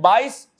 22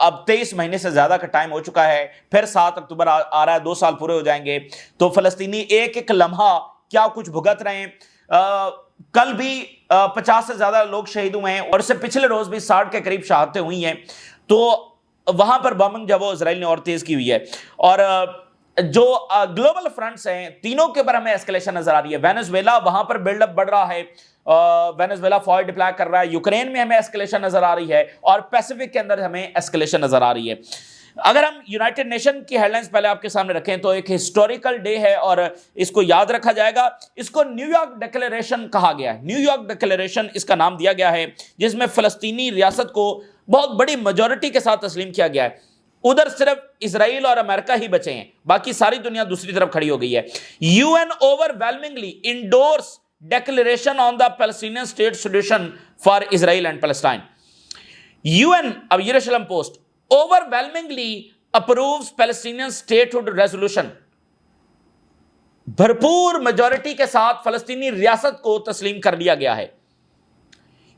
اب 23 مہینے سے زیادہ کا ٹائم ہو چکا ہے، پھر 7 اکتوبر آ رہا ہے، 2 سال پورے ہو جائیں گے، تو فلسطینی ایک ایک لمحہ کیا کچھ بھگت رہے ہیں۔ کل بھی 50 سے زیادہ لوگ شہید ہوئے ہیں، اور اس سے پچھلے روز بھی 60 کے قریب شہادتیں ہوئی ہیں، تو وہاں پر بمبنگ جو وہ اسرائیل نے اور تیز کی ہوئی ہے۔ اور جو گلوبل فرنٹس ہیں تینوں کے اوپر ہمیں ایسکلیشن نظر آ رہی ہے۔ وینزویلا وہاں پر بلڈ اپ بڑھ رہا ہے، وینزویلا فوج ڈپلائی کر رہا ہے، یوکرین میں ہمیں ایسکلیشن نظر آ رہی ہے، اور پیسیفک کے اندر ہمیں ایسکلیشن نظر آ رہی ہے۔ اگر ہم یونائٹڈ نیشن کی ہیڈ لائنز پہلے آپ کے سامنے رکھیں تو ایک ہسٹوریکل ڈے ہے، اور اس کو یاد رکھا جائے گا۔ اس کو نیو یارک ڈیکلیریشن کہا گیا ہے، نیو یارک ڈیکلیریشن اس کا نام دیا گیا ہے، جس میں فلسطینی ریاست کو بہت بڑی میجورٹی کے ساتھ تسلیم کیا گیا ہے۔ ادھر صرف اسرائیل اور امریکہ ہی بچے ہیں، باقی ساری دنیا دوسری طرف کھڑی ہو گئی ہے۔ U N overwhelmingly endorse declaration on the Palestinian state solution for Israel and Palestine. UN, اب یروشلم Post, overwhelmingly approves Palestinian statehood resolution. بھرپور میجورٹی کے ساتھ فلسطینی ریاست کو تسلیم کر لیا گیا ہے۔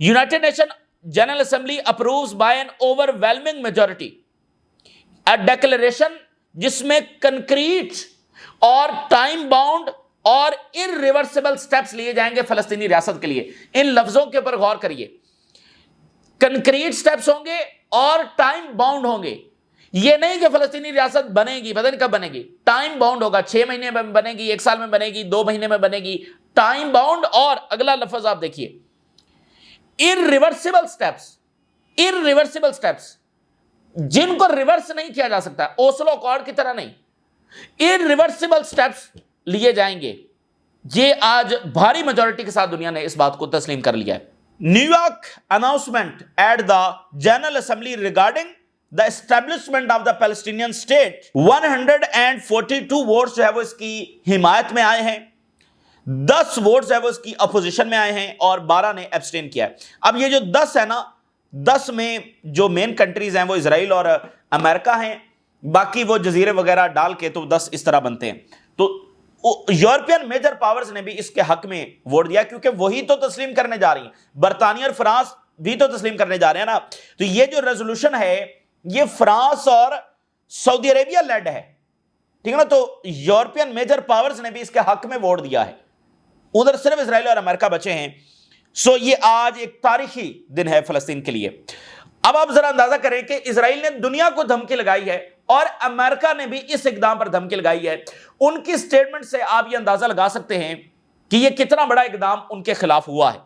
United nation general assembly approves by an overwhelming majority a declaration جس میں کنکریٹ اور ٹائم باؤنڈ اور irreversible سٹیپس لیے جائیں گے فلسطینی ریاست کے لیے۔ ان لفظوں کے اوپر غور کریے، کنکریٹ سٹیپس ہوں گے اور ٹائم باؤنڈ ہوں گے۔ یہ نہیں کہ فلسطینی ریاست بنے گی، پتہ نہیں کب بنے گی، ٹائم باؤنڈ ہوگا، 6 مہینے میں بنے گی، 1 سال میں بنے گی، 2 مہینے میں بنے گی، ٹائم باؤنڈ۔ اور اگلا لفظ آپ دیکھیے، irreversible سٹیپس، irreversible سٹیپس جن کو ریورس نہیں کیا جا سکتا، اوسلو اکارڈ کی طرح نہیں، irreversible سٹیپس لیے جائیں گے۔ یہ آج بھاری میجورٹی کے ساتھ دنیا نے اس بات کو تسلیم کر لیا ہے۔ New York announcement at the General Assembly regarding the establishment of the Palestinian state, 142 votes جو ہے وہ اس کی حمایت میں آئے ہیں، 10 ووٹس ہے وہ اس کی اپوزیشن میں آئے ہیں، اور 12 نے ایبسٹین کیا ہے۔ اب یہ جو 10 ہے نا، 10 میں جو مین کنٹریز ہیں وہ اسرائیل اور امریکہ ہیں، باقی وہ جزیرے وغیرہ ڈال کے تو 10 اس طرح بنتے ہیں۔ تو یورپین میجر پاورز نے بھی اس کے حق میں ووٹ دیا، کیونکہ وہی تو تسلیم کرنے جا رہی ہیں، برطانیہ اور فرانس بھی تو تسلیم کرنے جا رہے ہیں نا۔ تو یہ جو ریزولوشن ہے یہ فرانس اور سعودی عربیہ لیڈ ہے، ٹھیک ہے نا، تو یورپین میجر پاورز نے بھی اس کے حق میں ووٹ دیا ہے، ادھر صرف اسرائیل اور امریکہ بچے ہیں۔ سو یہ آج ایک تاریخی دن ہے فلسطین کے لیے۔ اب آپ ذرا اندازہ کریں کہ اسرائیل نے دنیا کو دھمکی لگائی ہے اور امریکہ نے بھی اس اقدام پر دھمکی لگائی ہے۔ ان کی سٹیٹمنٹ سے آپ یہ اندازہ لگا سکتے ہیں کہ یہ کتنا بڑا اقدام ان کے خلاف ہوا ہے۔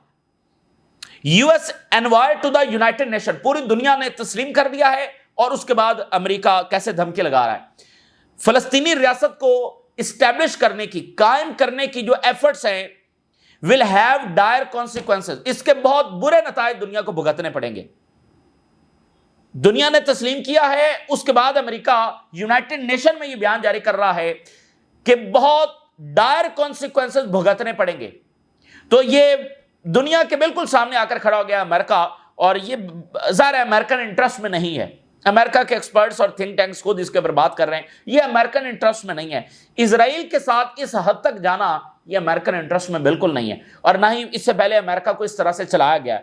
U S envoy to the United Nation, پوری دنیا نے تسلیم کر دیا ہے، اور اس کے بعد امریکہ کیسے دھمکی لگا رہا ہے۔ فلسطینی ریاست کو اسٹیبلش کرنے کی، قائم کرنے کی جو ایفرٹس ہیں will have dire consequences، اس کے بہت برے نتائج دنیا کو بھگتنے پڑیں گے۔ دنیا نے تسلیم کیا ہے، اس کے بعد امریکہ یونائٹڈ نیشن میں یہ بیان جاری کر رہا ہے کہ بہت ڈائر کانسیکوینسز بھگتنے پڑیں گے۔ تو یہ دنیا کے بالکل سامنے آ کر کھڑا ہو گیا امریکہ، اور یہ ظاہر ہے امریکن انٹرسٹ میں نہیں ہے۔ امریکہ کے ایکسپرٹس اور تھنک ٹینکس خود اس کے اوپر بات کر رہے ہیں، یہ امریکن انٹرسٹ میں نہیں ہے۔ اسرائیل کے ساتھ اس حد تک جانا یہ امریکن انٹرسٹ میں بالکل نہیں ہے، اور نہ ہی اس سے پہلے امریکہ کو اس طرح سے چلایا گیا ہے۔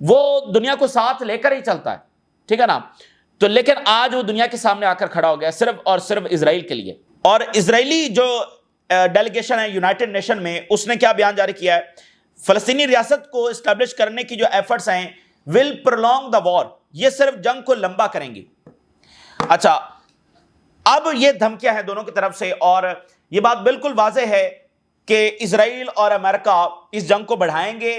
وہ دنیا کو ساتھ لے کر ہی چلتا ہے، ٹھیک ہے نا۔ تو لیکن آج وہ دنیا کے سامنے آ کر کھڑا ہو گیا صرف اور صرف اسرائیل کے لیے۔ اور اسرائیلی جو ڈیلیگیشن ہے یونائٹڈ نیشن میں، اس نے کیا بیان جاری کیا ہے؟ فلسطینی ریاست کو اسٹیبلش کرنے کی جو ایفرٹس ہیں will prolong the war، یہ صرف جنگ کو لمبا کریں گی۔ اچھا، اب یہ دھمکیاں ہیں دونوں کی طرف سے، اور یہ بات بالکل واضح ہے کہ اسرائیل اور امریکہ اس جنگ کو بڑھائیں گے،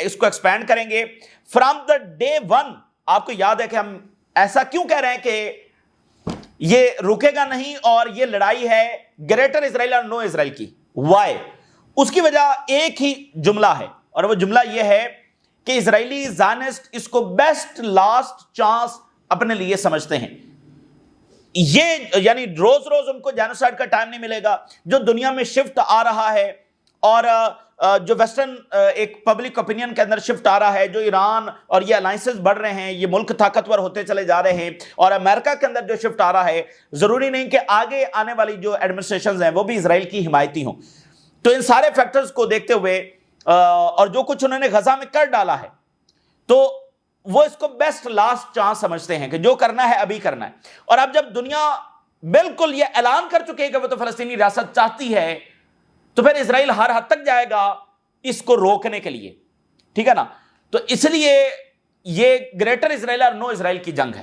اس کو ایکسپینڈ کریں گے۔ فرام دا ڈے ون، آپ کو یاد ہے کہ ہم ایسا کیوں کہہ رہے ہیں کہ یہ رکے گا نہیں، اور یہ لڑائی ہے گریٹر اسرائیل اور نو اسرائیل کی۔ وائی؟ اس کی وجہ ایک ہی جملہ ہے، اور وہ جملہ یہ ہے کہ اسرائیلی زائنسٹ اس کو بیسٹ لاسٹ چانس اپنے لیے سمجھتے ہیں۔ یہ یعنی روز روز ان کو جینوسائیڈ کا ٹائم نہیں ملے گا۔ جو دنیا میں شفٹ آ رہا ہے، اور جو ویسٹرن ایک پبلک اوپینین کے اندر شفٹ آ رہا ہے، جو ایران اور یہ الائنسز بڑھ رہے ہیں، یہ ملک طاقتور ہوتے چلے جا رہے ہیں، اور امریکہ کے اندر جو شفٹ آ رہا ہے، ضروری نہیں کہ آگے آنے والی جو ایڈمنسٹریشنز ہیں وہ بھی اسرائیل کی حمایتی ہوں۔ تو ان سارے فیکٹرز کو دیکھتے ہوئے، اور جو کچھ انہوں نے غزہ میں کر ڈالا ہے، تو وہ اس کو بیسٹ لاسٹ چانس سمجھتے ہیں کہ جو کرنا ہے ابھی کرنا ہے. اور اب جب دنیا بالکل یہ اعلان کر چکے کہ وہ تو فلسطینی ریاست چاہتی ہے, تو پھر اسرائیل ہر حد تک جائے گا اس کو روکنے کے لیے, ٹھیک ہے نا. تو اس لیے یہ گریٹر اسرائیل اور نو اسرائیل کی جنگ ہے,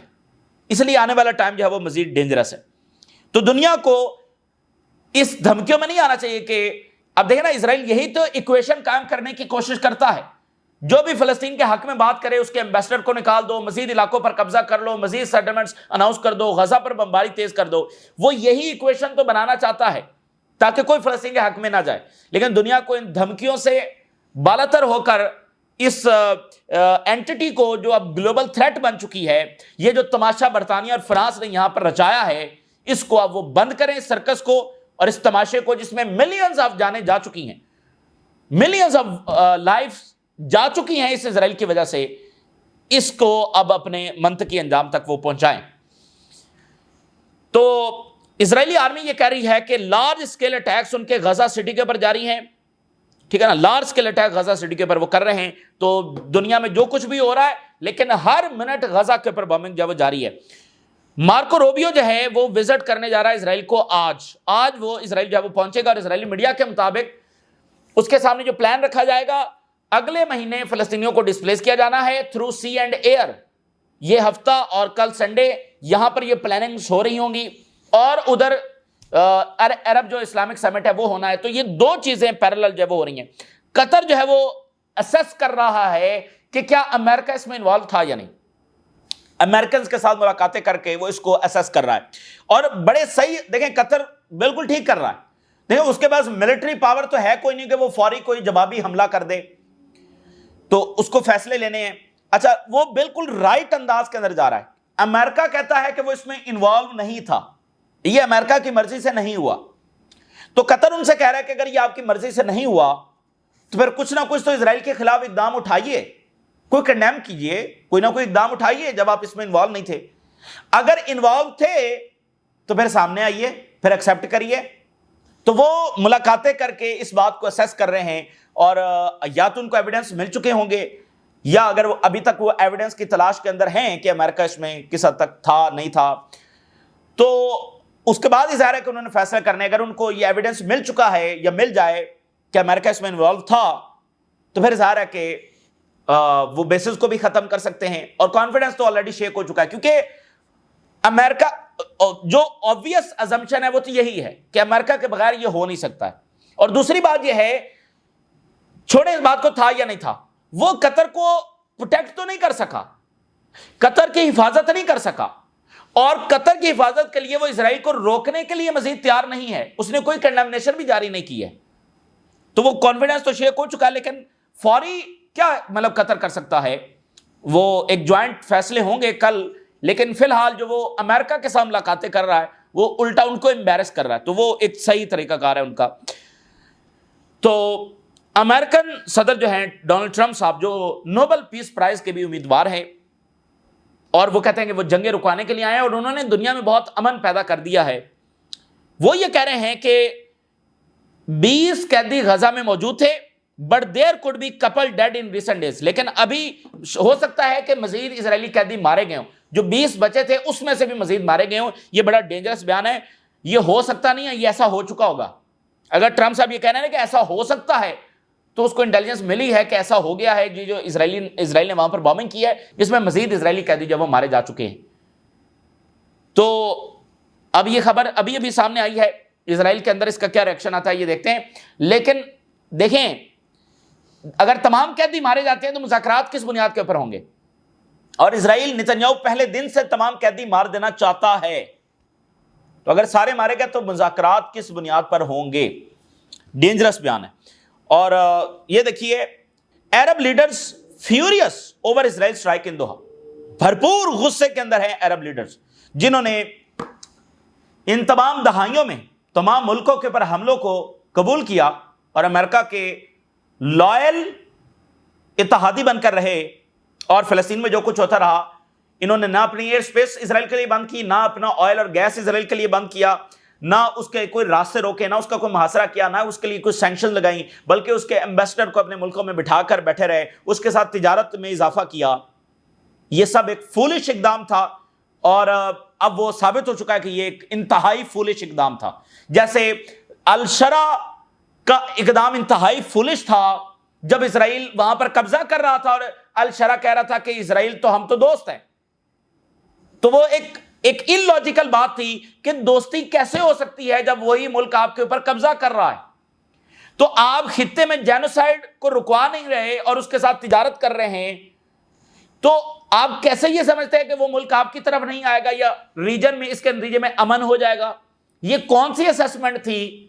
اس لیے آنے والا ٹائم جو ہے وہ مزید ڈینجرس ہے. تو دنیا کو اس دھمکیوں میں نہیں آنا چاہیے کہ اب دیکھیں نا, اسرائیل یہی تو ایکویشن قائم کرنے کی کوشش کرتا ہے, جو بھی فلسطین کے حق میں بات کرے اس کے ایمبیسڈر کو نکال دو, مزید علاقوں پر قبضہ کر لو, مزید سیٹلمنٹس اناؤنس کر دو, غزہ پر بمباری تیز کر دو. وہ یہی ایکویشن تو بنانا چاہتا ہے تاکہ کوئی فلسطین کے حق میں نہ جائے. لیکن دنیا کو ان دھمکیوں سے بالاتر ہو کر اس اینٹی کو جو اب گلوبل تھریٹ بن چکی ہے, یہ جو تماشا برطانیہ اور فرانس نے یہاں پر رچایا ہے, اس کو اب وہ بند کریں, اس سرکس کو اور اس تماشے کو جس میں ملینز آف جانیں جا چکی ہیں, ملینز آف لائفز جا چکی ہیں اس اسرائیل کی وجہ سے, اس کو اب اپنے منطقی انجام تک وہ پہنچائیں. تو اسرائیلی آرمی یہ کہہ رہی ہے کہ لارج اسکیل اٹیکس ان کے غزہ سٹی کے اوپر جاری ہیں, ٹھیک ہے نا, large scale attack Gaza city کے اوپر وہ کر رہے ہیں. تو دنیا میں جو کچھ بھی ہو رہا ہے, لیکن ہر منٹ غزہ کے اوپر بمبنگ جو ہے وہ جاری ہے. مارکو روبیو جو ہے وہ وزٹ کرنے جا رہا ہے اسرائیل کو آج وہ اسرائیل جو ہے وہ پہنچے گا, اور اسرائیلی میڈیا کے مطابق اس کے سامنے جو پلان رکھا جائے گا, اگلے مہینے فلسطینیوں کو ڈسپلیس کیا جانا ہے تھرو سی اینڈ ایئر. یہ ہفتہ اور کل سنڈے یہاں پر یہ پلاننگز ہو رہی ہوں گی, اور ادھر عرب جو اسلامک سمٹ ہے وہ ہونا ہے. تو یہ دو چیزیں پیرالل جو ہے وہ ہو رہی ہیں. قطر جو ہے وہ اسیس کر رہا ہے کہ کیا امریکہ اس میں انوالو تھا یا نہیں. امریکنز کے ساتھ ملاقاتیں کر کے وہ اس کو اسیس کر رہا ہے, اور بڑے صحیح دیکھیں قطر بالکل ٹھیک کر رہا ہے. دیکھیں اس کے پاس ملٹری پاور تو ہے کوئی نہیں کہ وہ فوری کوئی جوابی حملہ کر دے, تو اس کو فیصلے لینے ہیں. اچھا, وہ بالکل رائٹ انداز کے اندر جا رہا ہے. امریکہ کہتا ہے کہ وہ اس میں انوالو نہیں تھا, یہ امریکہ کی مرضی سے نہیں ہوا. تو قطر ان سے کہہ رہا ہے کہ اگر یہ آپ کی مرضی سے نہیں ہوا تو پھر کچھ نہ کچھ تو اسرائیل کے خلاف اقدام اٹھائیے, کوئی کنڈیم کیجئے, کوئی نہ کوئی اقدام اٹھائیے جب آپ اس میں انوالو نہیں تھے. اگر انوالو تھے تو پھر سامنے آئیے, پھر ایکسیپٹ کریے. تو وہ ملاقاتیں کر کے اس بات کو اسیس کر رہے ہیں, اور یا تو ان کو ایویڈنس مل چکے ہوں گے, یا اگر وہ ابھی تک وہ ایویڈنس کی تلاش کے اندر ہیں کہ امریکہ اس میں کس حد تک تھا نہیں تھا, تو اس کے بعد ہی ظاہر ہے کہ انہوں نے فیصلہ کرنے. اگر ان کو یہ ایویڈنس مل چکا ہے یا مل جائے کہ امریکہ اس میں انوالو تھا, تو پھر ظاہر ہے کہ وہ بیسز کو بھی ختم کر سکتے ہیں. اور کانفیڈنس تو آلریڈی شیک ہو چکا ہے, کیونکہ امریکہ جو obvious assumption ہے وہ تو یہی ہے کہ امریکہ کے بغیر یہ ہو نہیں سکتا ہے. اور دوسری بات یہ ہے, چھوڑے اس بات کو تھا یا نہیں تھا, وہ قطر کو پروٹیکٹ تو نہیں کر سکا, قطر کی حفاظت نہیں کر سکا, اور قطر کی حفاظت کے لیے وہ اسرائیل کو روکنے کے لیے مزید تیار نہیں ہے. اس نے کوئی کنڈمنیشن بھی جاری نہیں کی ہے. تو وہ کانفیڈنس تو شیک ہو چکا ہے, لیکن فوری کیا مطلب قطر کر سکتا ہے, وہ ایک جوائنٹ فیصلے ہوں گے کل. لیکن فی الحال جو وہ امریکہ کے ساتھ ملاقاتیں کر رہا ہے وہ الٹا ان کو امبیرس کر رہا ہے, تو وہ ایک صحیح طریقہ کار ہے ان کا. تو امریکن صدر جو ہیں ڈونلڈ ٹرمپ صاحب, جو نوبل پیس پرائز کے بھی امیدوار ہیں, اور وہ کہتے ہیں کہ وہ جنگیں رکوانے کے لیے آئے ہیں اور انہوں نے دنیا میں بہت امن پیدا کر دیا ہے. وہ یہ کہہ رہے ہیں کہ 20 قیدی غزہ میں موجود تھے, but there could be couple dead in recent days. لیکن ابھی ہو سکتا ہے کہ مزید اسرائیلی قیدی مارے گئے ہوں, جو 20 بچے تھے اس میں سے بھی مزید مارے گئے ہوں. یہ بڑا ڈینجرس بیان ہے, یہ ہو سکتا نہیں ہے, یہ ایسا ہو چکا ہوگا. اگر ٹرمپ صاحب یہ کہہ رہے ہیں کہ ایسا ہو سکتا ہے, تو اس کو انٹیلیجنس ملی ہے کہ ایسا ہو گیا ہے, جو اسرائیل نے وہاں پر بامبنگ کی ہے, جس میں مزید اسرائیلی قیدی جو وہ مارے جا چکے ہیں. تو اب یہ خبر ابھی سامنے آئی ہے, اسرائیل کے اندر اس کا کیا ریئیکشن آتا ہے یہ دیکھتے ہیں. لیکن دیکھیں, اگر تمام قیدی مارے جاتے ہیں تو مذاکرات کس بنیاد کے اوپر ہوں گے؟ اور اسرائیل نتنیاہو پہلے دن سے تمام قیدی مار دینا چاہتا ہے, تو اگر سارے مارے گئے تو مذاکرات کس بنیاد پر ہوں گے؟ ڈینجرس بیان ہے. اور یہ دیکھیے, عرب leaders furious over Israel strike in Doha. بھرپور غصے کے اندر ہیں عرب لیڈرز, جنہوں نے ان تمام دہائیوں میں تمام ملکوں کے اوپر حملوں کو قبول کیا اور امریکہ کے لائل اتحادی بن کر رہے. اور فلسطین میں جو کچھ ہوتا رہا, انہوں نے نہ اپنی ایئر سپیس اسرائیل کے لیے بند کی, نہ اپنا آئل اور گیس اسرائیل کے لیے بند کیا, نہ اس کے کوئی راستے روکے, نہ اس کا کوئی محاصرہ کیا, نہ اس کے لیے کوئی سینکشن لگائیں, بلکہ اس کے ایمبیسڈر کو اپنے ملکوں میں بٹھا کر بیٹھے رہے, اس کے ساتھ تجارت میں اضافہ کیا. یہ سب ایک فولش اقدام تھا، اور اب وہ ثابت ہو چکا ہے کہ یہ ایک انتہائی فولش اقدام تھا. جیسے الشرا کا اقدام انتہائی فولش تھا جب اسرائیل وہاں پر قبضہ کر رہا تھا اور الشرا کہہ رہا تھا کہ اسرائیل تو ہم تو دوست ہیں. تو وہ ایک ان لاجیکل بات تھی کہ دوستی کیسے ہو سکتی ہے جب وہی ملک آپ کے اوپر قبضہ کر رہا ہے. تو آپ خطے میں جینوسائیڈ کو رکوا نہیں رہے اور اس کے ساتھ تجارت کر رہے ہیں، تو آپ کیسے یہ سمجھتے ہیں کہ وہ ملک آپ کی طرف نہیں آئے گا یا ریجن میں اس کے نتیجے میں امن ہو جائے گا؟ یہ کون سی اسیسمنٹ تھی؟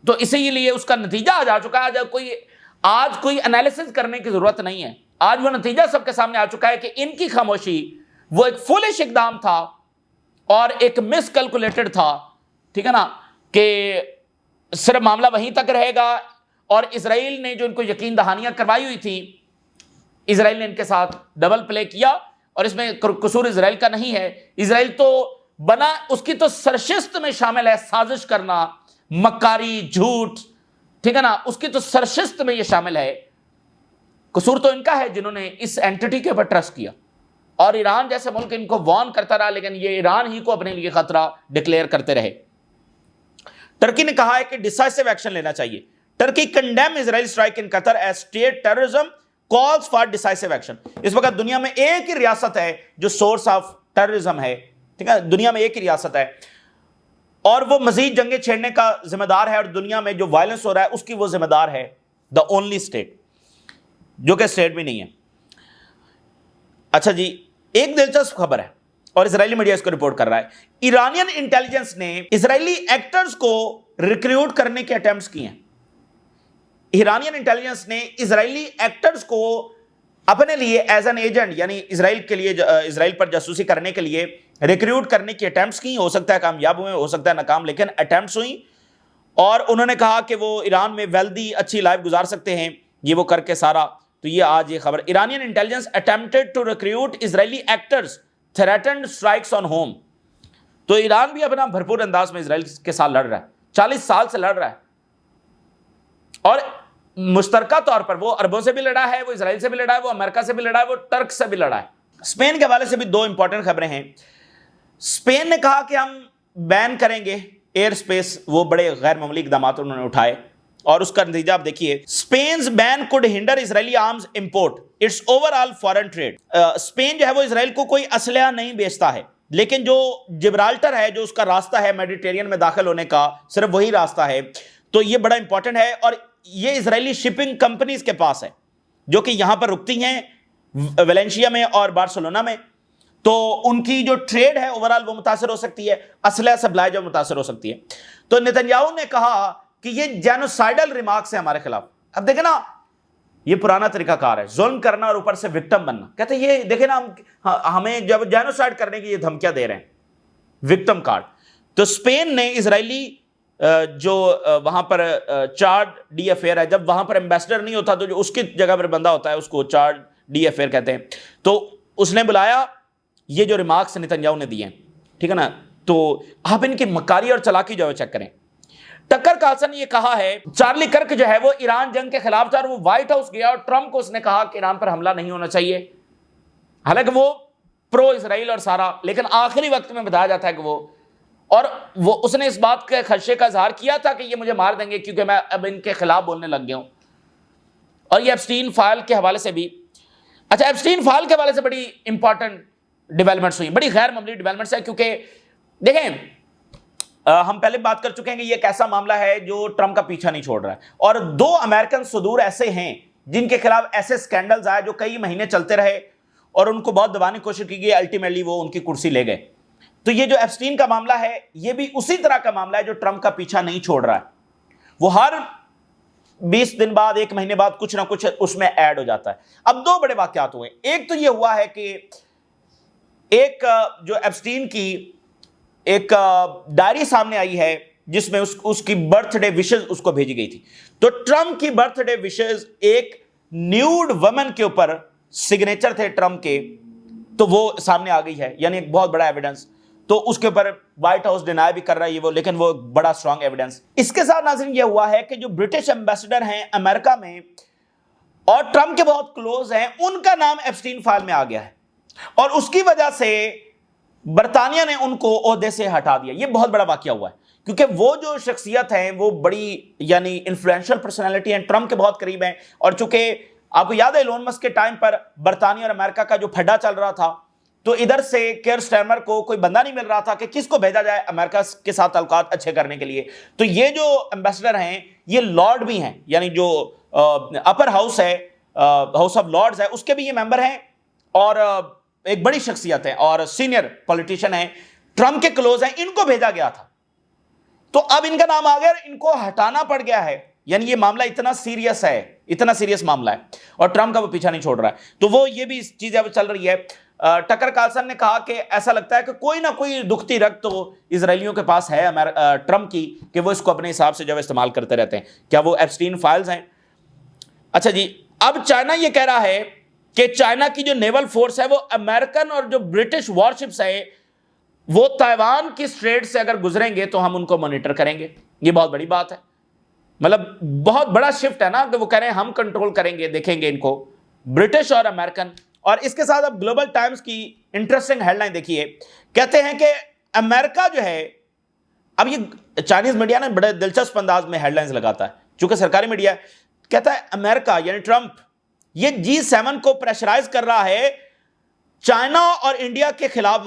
تو اسی لیے اس کا نتیجہ آ جا چکا ہے. آج کوئی انالیسس کرنے کی ضرورت نہیں ہے. آج وہ نتیجہ سب کے سامنے آ چکا ہے کہ ان کی خاموشی وہ ایک فولش اقدام تھا اور ایک مس کیلکولیٹڈ تھا. ٹھیک ہے نا، کہ صرف معاملہ وہیں تک رہے گا، اور اسرائیل نے جو ان کو یقین دہانیاں کروائی ہوئی تھی، اسرائیل نے ان کے ساتھ ڈبل پلے کیا. اور اس میں قصور اسرائیل کا نہیں ہے. اسرائیل تو بنا اس کی تو سرشست میں شامل ہے سازش کرنا، مکاری، جھوٹ. ٹھیک ہے نا، اس کی تو سرشست میں یہ شامل ہے. قصور تو ان کا ہے جنہوں نے اس اینٹی کے اوپر ٹرسٹ کیا، اور ایران جیسے ملک ان کو وارن کرتا رہا، لیکن یہ ایران ہی کو اپنے لیے خطرہ ڈکلیئر کرتے رہے. ترکی نے کہا ہے کہ ڈیسائسو ایکشن لینا چاہیے. Turkey condemn Israel strike in Qatar as state terrorism calls for decisive action. اس وقت دنیا میں ایک ہی ریاست ہے جو سورس آف ٹیررزم ہے. ٹھیک ہے، دنیا میں ایک ہی ریاست ہے، اور وہ مزید جنگیں چھیڑنے کا ذمہ دار ہے، اور دنیا میں جو وائلنس ہو رہا ہے اس کی وہ ذمہ دار ہے. دا اونلی اسٹیٹ، جو کہ اسٹیٹ بھی نہیں ہے. اچھا جی، ایک دلچسپ خبر ہے اور اسرائیلی میڈیا اس کو رپورٹ کر رہا ہے. ایرانین انٹیلیجنس نے اسرائیلی ایکٹرز کو ریکریوٹ کرنے کے اٹیمپٹس کیے ہیں. ایرانین انٹیلیجنس نے اسرائیلی ایکٹرز کو اپنے لیے ایز این ایجنٹ، یعنی اسرائیل کے لیے، اسرائیل پر جاسوسی کرنے کے لیے ریکریوٹ کرنے کی اٹیمپٹس کی. ہو سکتا ہے کامیاب ہوئے، ہو سکتا ہے ناکام، لیکن اٹیمپٹس ہوئیں. اور انہوں نے کہا کہ وہ ایران میں ویلدی اچھی لائف گزار سکتے ہیں یہ وہ کر کے سارا. تو یہ آج یہ خبر، Iranian intelligence attempted to recruit Israeli actors threatened strikes on home. تو ایران بھی اپنا بھرپور انداز میں اسرائیل کے ساتھ لڑ رہا ہے، 40 سال سے لڑ رہا ہے، اور مشترکہ طور پر وہ عربوں سے بھی لڑا ہے، وہ اسرائیل سے بھی لڑا ہے، وہ امریکہ سے بھی لڑا ہے، وہ ترک سے بھی لڑا ہے. اسپین کے حوالے سے بھی 2 امپورٹنٹ خبریں ہیں. اسپین نے کہا کہ ہم بین کریں گے ایئر اسپیس. وہ بڑے غیر معمولی اقدامات انہوں نے اٹھائے، اور اس کا نتیجہ آپ دیکھیے. Spain's ban could hinder Israeli arms import its overall foreign trade. Spain جو ہے وہ اسرائیل کو کوئی اسلحہ نہیں بیچتا ہے، لیکن جو جبرالٹر ہے، جو اس کا راستہ ہے میڈیٹرینین میں داخل ہونے کا، صرف وہی راستہ ہے. تو یہ بڑا امپورٹنٹ ہے، اور یہ اسرائیلی شپنگ کمپنیز کے پاس ہے جو کہ یہاں پر رکتی ہیں ویلنشیا میں اور بارسلونا میں. تو ان کی جو ٹریڈ ہے اوورال وہ متاثر ہو سکتی ہے، اسلحہ سپلائی جو متاثر ہو سکتی ہے. تو نتنیاہو نے کہا کہ یہ جینوسائیڈل ریمارکس ہیں ہمارے خلاف. اب دیکھیں نا، یہ پرانا طریقہ کار ہے، ظلم کرنا اور اوپر سے وکٹم بننا. کہتے ہیں یہ دیکھیں نا، ہمیں جب جینوسائیڈ کرنے کی یہ دھمکیاں دے رہے ہیں، وکٹم کارڈ. تو اسپین نے اسرائیلی جو وہاں پر چارج ڈی افیئر ہے، جب وہاں پر ایمبیسڈر نہیں ہوتا تو جو اس کی جگہ پر بندہ ہوتا ہے اس کو چارج ڈی افیئر کہتے ہیں. تو اس نے بلایا یہ جو ریمارکس نتنیاہو نے دیے ہیں. ٹھیک ہے نا، تو آپ ان کی مکاری اور چالاکی جو ہے چیک کریں. ٹکر کارلسن نے یہ کہا ہے، چارلی کرک جو ہے وہ ایران جنگ کے خلاف تھا اور وہ وائٹ ہاؤس گیا اور ٹرمپ کو اس نے کہا کہ ایران پر حملہ نہیں ہونا چاہیے. حالانکہ وہ پرو اسرائیل اور سارا، لیکن آخری وقت میں بتایا جاتا ہے کہ وہ اس نے اس بات کے خدشے کا اظہار کیا تھا کہ یہ مجھے مار دیں گے کیونکہ میں اب ان کے خلاف بولنے لگ گیا ہوں. اور یہ ایپسٹین فائل کے حوالے سے بھی، اچھا ایپسٹین فائل کے حوالے سے بڑی امپورٹنٹ ڈیولپمنٹس ہوئی، بڑی غیر معمولی ڈیولپمنٹس ہے. کیونکہ دیکھیں ہم پہلے بات کر چکے ہیں کہ یہ ایک ایسا معاملہ ہے جو ٹرمپ کا پیچھا نہیں چھوڑ رہا ہے، اور 2 امریکن صدور ایسے ہیں جن کے خلاف ایسے سکینڈلز آئے جو کئی مہینے چلتے رہے اور ان کو بہت دبانے کی کوشش کی گئی، الٹیمیٹلی وہ ان کی کرسی لے گئے. تو یہ جو ایپسٹین کا معاملہ ہے یہ بھی اسی طرح کا معاملہ ہے جو ٹرمپ کا پیچھا نہیں چھوڑ رہا ہے. وہ ہر 20 دن بعد، 1 مہینے بعد کچھ نہ کچھ اس میں ایڈ ہو جاتا ہے. اب 2 بڑے واقعات ہوئے. ایک تو یہ ہوا ہے کہ ایک جو ایپسٹین کی ایک ڈائری سامنے آئی ہے جس میں اس کی برتھ ڈے وشز اس کو بھیجی گئی تھی. تو ٹرمپ کی برتھ ڈے وشز ایک نیوڈ وومن کے اوپر سگنیچر تھے ٹرمپ کے، تو وہ سامنے آ گئی ہے، یعنی ایک بہت بڑا ایویڈنس. تو اس کے اوپر وائٹ ہاؤس ڈینائی بھی کر رہا ہے وہ، لیکن وہ بڑا سٹرانگ ایویڈنس. اس کے ساتھ ناظرین یہ ہوا ہے کہ جو برٹش ایمبیسڈر ہیں امریکہ میں اور ٹرمپ کے بہت کلوز ہیں، ان کا نام ایپسٹین فائل میں آ گیا ہے. اور اس کی وجہ سے برطانیہ نے ان کو عہدے سے ہٹا دیا. یہ بہت بڑا واقعہ ہوا ہے کیونکہ وہ جو شخصیت ہیں وہ بڑی یعنی انفلوئنشل پرسنالٹی ہیں, ٹرمپ کے بہت قریب ہیں, اور چونکہ آپ کو یاد ہے ایلون مسک کے ٹائم پر برطانیہ اور امریکہ کا جو پھڈا چل رہا تھا, تو ادھر سے کیئر سٹارمر کو کوئی بندہ نہیں مل رہا تھا کہ کس کو بھیجا جائے امریکہ کے ساتھ تعلقات اچھے کرنے کے لیے. تو یہ جو ایمبیسڈر ہیں یہ لارڈ بھی ہیں, یعنی جو اپر ہاؤس ہے, ہاؤس آف لارڈز ہے, اس کے بھی یہ ممبر ہیں اور ایک بڑی شخصیت ہے اور سینئر پولیٹیشین ہیں, ٹرمپ کے کلوز ہیں. ان کو بھیجا گیا تھا تو اب ان کا نام آ گیا, ان کو ہٹانا پڑ گیا ہے. یعنی یہ معاملہ اتنا سیریس ہے, اتنا سیریس معاملہ ہے, اور ٹرمپ کا وہ پیچھا نہیں چھوڑ رہا ہے. تو وہ یہ بھی چیز اب چل رہی ہے. ٹکر کارلسن نے کہا کہ ایسا لگتا ہے کہ کوئی نہ کوئی دکھتی رگ تو اسرائیلیوں کے پاس ہے ٹرمپ کی, کہ وہ اس کو اپنے حساب سے جو استعمال کرتے رہتے ہیں. کیا وہ ایپسٹین فائلز ہیں؟ اچھا جی, اب چائنا یہ کہہ رہا ہے کہ چائنا کی جو نیول فورس ہے وہ امریکن اور جو برٹش وارشپس ہے وہ تائیوان کی اسٹریٹ سے اگر گزریں گے تو ہم ان کو مانیٹر کریں گے. یہ بہت بڑی بات ہے, مطلب بہت بڑا شفٹ ہے نا, کہ وہ کہہ رہے ہیں ہم کنٹرول کریں گے, دیکھیں گے ان کو, برٹش اور امریکن. اور اس کے ساتھ اب گلوبل ٹائمز کی انٹرسٹنگ ہیڈ لائن دیکھیے, کہتے ہیں کہ امریکہ جو ہے, اب یہ چائنیز میڈیا نے بڑے دلچسپ انداز میں ہیڈ لائنز لگاتا ہے, چونکہ سرکاری میڈیا کہتا ہے امریکہ یعنی ٹرمپ یہ G7 کو پریشرائز کر رہا ہے چائنا اور انڈیا کے خلاف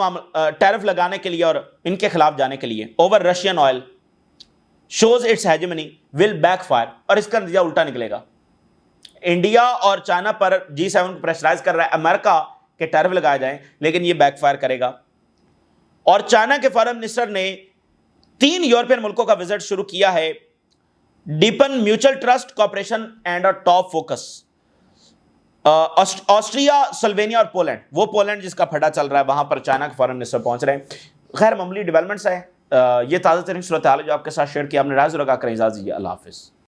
ٹیرف لگانے کے لیے اور ان کے خلاف جانے کے لیے. Over Russian oil shows its hegemony will backfire, اور اس کا نتیجہ الٹا نکلے گا. انڈیا اور چائنا پر G7 کو پریشرائز کر رہا ہے امریکہ کے ٹیرف لگائے جائیں, لیکن یہ بیک فائر کرے گا. اور چائنا کے فارن منسٹر نے 3 یورپین ملکوں کا وزٹ شروع کیا ہے. Deepen mutual trust, cooperation and top focus. Austria, Slovenia اور پولینڈ, وہ پولینڈ جس کا پھڈا چل رہا ہے, وہاں پر چائنا کے فارن منسٹر پہنچ رہے ہیں. غیر معمولی ڈیولپمنٹس ہیں. یہ تازہ ترین صورتحال ہے جو آپ کے ساتھ شیئر کیا. آپ نے رائے ضرور کریں. اجازت دیجیے, اللہ حافظ.